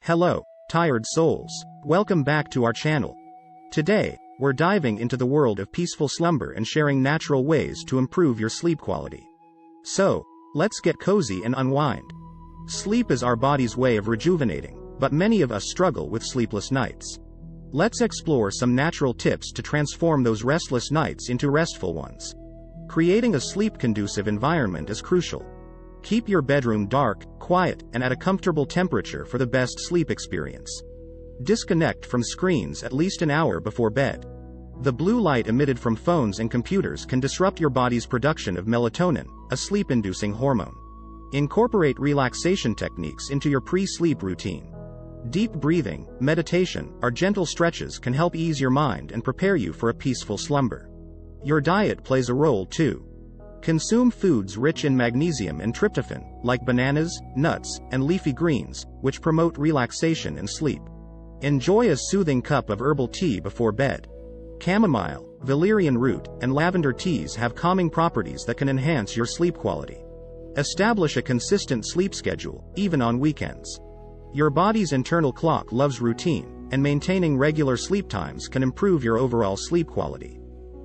Hello, tired souls. Welcome back to our channel. Today, we're diving into the world of peaceful slumber and sharing natural ways to improve your sleep quality. So, let's get cozy and unwind. Sleep is our body's way of rejuvenating, but many of us struggle with sleepless nights. Let's explore some natural tips to transform those restless nights into restful ones. Creating a sleep-conducive environment is crucial. Keep your bedroom dark, quiet, and at a comfortable temperature for the best sleep experience. Disconnect from screens at least an hour before bed. The blue light emitted from phones and computers can disrupt your body's production of melatonin, a sleep-inducing hormone. Incorporate relaxation techniques into your pre-sleep routine. Deep breathing, meditation, or gentle stretches can help ease your mind and prepare you for a peaceful slumber. Your diet plays a role too. Consume foods rich in magnesium and tryptophan, like bananas, nuts, and leafy greens, which promote relaxation and sleep. Enjoy a soothing cup of herbal tea before bed. Chamomile, valerian root, and lavender teas have calming properties that can enhance your sleep quality. Establish a consistent sleep schedule, even on weekends. Your body's internal clock loves routine, and maintaining regular sleep times can improve your overall sleep quality.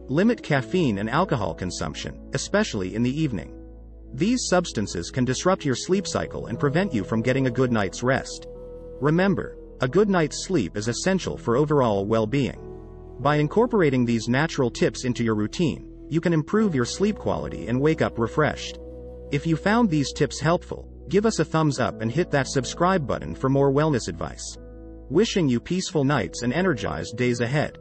Limit caffeine and alcohol consumption, especially in the evening. These substances can disrupt your sleep cycle and prevent you from getting a good night's rest. Remember, a good night's sleep is essential for overall well-being. By incorporating these natural tips into your routine, you can improve your sleep quality and wake up refreshed. If you found these tips helpful, give us a thumbs up and hit that subscribe button for more wellness advice. Wishing you peaceful nights and energized days ahead.